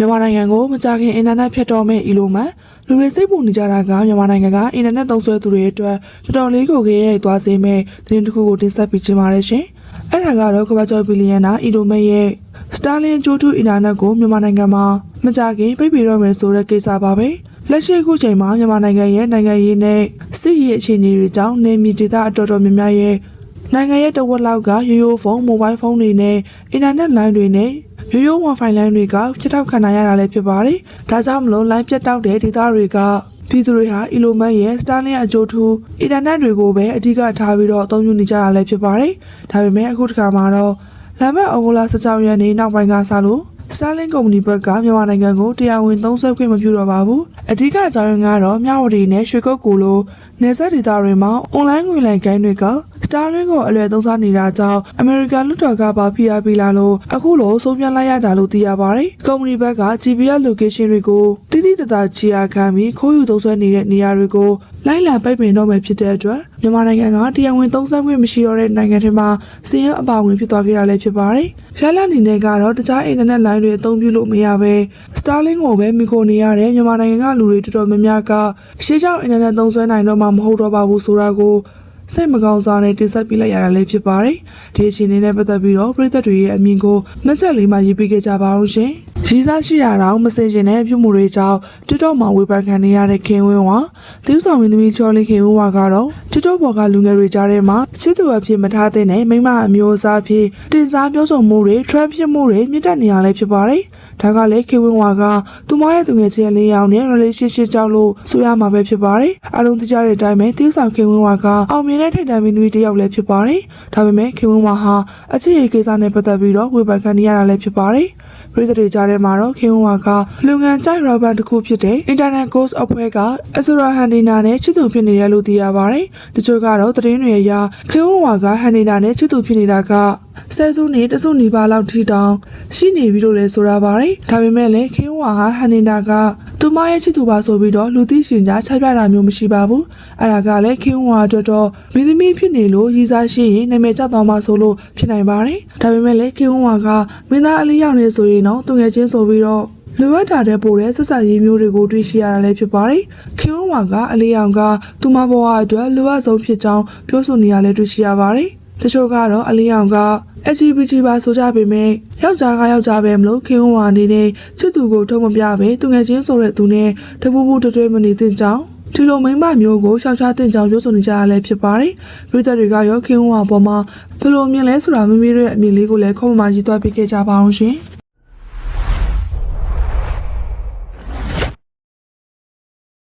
မြန်မာနိုင်ငံကိုမကြခင်အင်တာနက်ဖြတ်တော့မဲ့အီလိုမန်လူတွေစိတ်ပူနေကြတာကမြန်မာနိုင်ငံကအင်တာနက်သုံးစွဲသူတွေအတွက်တော်တော်လေးကိုရဲသွားစေမဲ့သတင်းတစ်ခုကိုတင်ဆက်ပေးချင်ပါတယ်ရှင်။အဲ့ဒါကတော့ကမ္ဘာကျော်ဘီလီယံနာအီလိုမန်ရဲ့ Starlink ကြိုးတူအင်တာနက်ကိုမြန်မာနိုင်ငံမှာမကြခင်ပိတ်ပင်တော့မယ်ဆိုတဲ့ကိစ္စပါပဲ။လက်ရှိအခုချိန်မှာမြန်မာနိုင်ငံရဲ့နိုင်ငံရေးနဲ့စစ်ရေးအခြေအနေတွေကြောင့်နေမြေဒေသအတော်များများရဲ့နိုင်ငံရဲ့တဝက်လောက်ကရိုးရိုးဖုန်းမိုဘိုင်းဖုန်းတွေနဲ့အင်တာနက်လိုင်းတွေနဲ့ရိုးရိုး Wi-Fi လိုင်းတွေကဖြတ်တောက်ခံရတာလည်းဖြစ်ပါတယ်။ဒါကြောင့်မလို့လိုင်းပြတ်တောက်တဲ့ဒေသတွေကပြည်သူတွေဟာအီလိုမန်ရဲ့ Starlink အကျိုးထူးအင်တာနက်တွေကိုပဲအဓိကထားပြီးတော့အသုံးပြုနေကြတာလည်းဖြစ်ပါတယ်။ဒါပေမဲ့အခုတစ်ခါမှာတော့လမ်းမဩဂုတ်လ16ရက်နေ့နောက်ပိုင်းကစလို့ Starlink ကုမ္ပဏီဘက်ကမြန်မာနိုင်ငံကိုတရားဝင်သုံးစွဲခွင့်မပြုတော့ပါဘူး။အဓိကအကြောင်းရင်းကတော့မြဝတီနဲ့ရွှေကုက္ကိုလိုနယ်စပ်ဒေသတွေမှာအွန်လိုင်းငွေလိုင်းကိုင်းတွေက Starlink ကိုအလွယ်သုံးစားနေတာကြောင့်အမေရိကန်လူတော်ကပါဖိအားပေးလာလို့အခုလိုဆုံးဖြတ်လိုက်ရတာလို့သိရပါတယ်။ကုမ္ပဏီဘက်က GPS location တွေကိုတိတိတတ်ချီအားခံပြီးခိုးယူသုံးစွဲနေတဲ့နေရာတွေကိုလိုက်လံပိတ်ပင်တော့မယ်ဖြစ်တဲ့အတွက်မြန်မာနိုင်ငံကတရားဝင်သုံးစွဲခွင့်မရှိတော့တဲ့နိုင်ငံတွေမှာစီးရဲအပါဝင်ဖြစ်သွားခဲ့ရလည်းဖြစ်ပါတယ်။ရလအနေနဲ့ကတော့တခြားအင်တာနက်လိုင်းတွေအသုံးပြုလို့မရဘဲ Starlink ကိုပဲမိခိုနေရတဲ့မြန်မာနိုင်ငံကလူတွေတော်တော်များများကရှေးကြောင်းအင်တာနက်သုံးစွဲနိုင်တော့မှမဟုတ်တော့ပါဘူးဆိုတာကိုစိတ်မကောင်းစွာနဲ့တင်ဆက်ပြလိုက်ရတာလည်းဖြစ်ပါတယ်။ဒီအခြေအနေနဲ့ပတ်သက်ပြီးတော့ပြည်သက်တွေရဲ့အမြင်ကိုမှတ်ချက်လေးမှရေးပေးခဲ့ကြပါအောင်ရှင်။ရည်စားရှိတာတော့မစင်ကျင်တဲ့ပြုမှုတွေကြောင့် TikTok မှာဝေဖန်ခံနေရတဲ့ခင်ဝင်းဝါသီးဆောင်မင်းသမီးချော်လင်းခင်ဝင်းဝါကတော့ TikTok ပေါ်ကလူငယ်တွေကြားထဲမှာချစ်သူအဖြစ်မထားတဲ့နဲ့မိမအမျိုးအစားဖြစ်တင်စားပြောဆိုမှုတွေ trend ဖြစ်မှုတွေမြင့်တက်နေရလဲဖြစ်ပါတယ်။ဒါကလည်းခင်ဝင်းဝါကသူမရဲ့သူငယ်ချင်းလေးယောက်နဲ့ relationship ကြောင့်လို့ဆိုရမှာပဲဖြစ်ပါတယ်။အားလုံးသိကြတဲ့အတိုင်းပဲသီးဆောင်ခင်ဝင်းဝါကအောင်မြင်တဲ့ထိပ်တန်းမင်းသမီးတစ်ယောက်လည်းဖြစ်ပါတယ်။ဒါပေမဲ့ခင်ဝင်းဝါဟာအခြေအနေကိစ္စနဲ့ပတ်သက်ပြီးတော့ဝေဖန်ခံနေရတာလည်းဖြစ်ပါတယ်။ပြည်သက်တွေကြားထဲမှာတော့ခင်ဝင်းဝါကလူငန်းကြိုက်ရောဘန်တစ်ခုဖြစ်တဲ့ Internet Course အဖွဲ့ကအဆိုရာဟန်ဒီနာနဲ့ချစ်သူဖြစ်နေတယ်လို့သိရပါတယ်။တချို့ကတော့သတင်းတွေအရခင်ဝင်းဝါကဟန်ဒီနာနဲ့ချစ်သူဖြစ်နေတာကဆယ်စုနှစ်တစုနီးပါးလောက်ထိတောင်ရှိနေပြီလို့လည်းဆိုရပါတယ်။ဒါပေမဲ့လည်းခင်ဝါဟာဟန်နီနာကသူမရဲ့ချစ်သူပါဆိုပြီးတော့လူသိရှင်ကြားခြိုက်ပြတာမျိုးမရှိပါဘူး။အဲ့ဒါကလည်းခင်ဝါအတွက်တော့မင်းသမီးဖြစ်နေလို့ရည်စားရှိရင်နာမည်ကျသွားမှဆိုလို့ဖြစ်နိုင်ပါတယ်။ဒါပေမဲ့လည်းခင်ဝါကမင်းသားအလေးယောက်နေဆိုရင်တော့သူငယ်ချင်းဆိုပြီးတော့လိုအပ်တာတဲ့ပို့တဲ့ဆက်ဆံရေးမျိုးတွေကိုတွေ့ရှိရတာလည်းဖြစ်ပါတယ်။ခင်ဝါကအလေးယောက်ကသူမဘဝအတွက်လိုအပ်ဆုံးဖြစ်ကြောင်းပြောဆိုနေရလဲတွေ့ရှိရပါတယ်။တချို့ကတော့အလေးယောက်ကLGBT ပါဆိုကြပေမဲ့ယောက်ျားကယောက်ျားပဲမလို့ခင်ဝါအနေနဲ့ချစ်သူကိုထုံးမပြပဲသူငယ်ချင်းဆိုတဲ့သူနဲ့တပူပူတွဲမနေသင့်ကြောင်းဒီလိုမိန်းမမျိုးကိုရှောက်ချတင်ကြောင်းပြောဆိုနေကြရလဲဖြစ်ပါတယ်။ပြည်သက်တွေကရောခင်ဝါပေါ်မှာဘယ်လိုမြင်လဲဆိုတာမိမိတို့ရဲ့အမြင်လေးကိုလည်းခေါင်းမှာရေးသွင်းပေးခဲ့ကြပါအောင်ရှင်။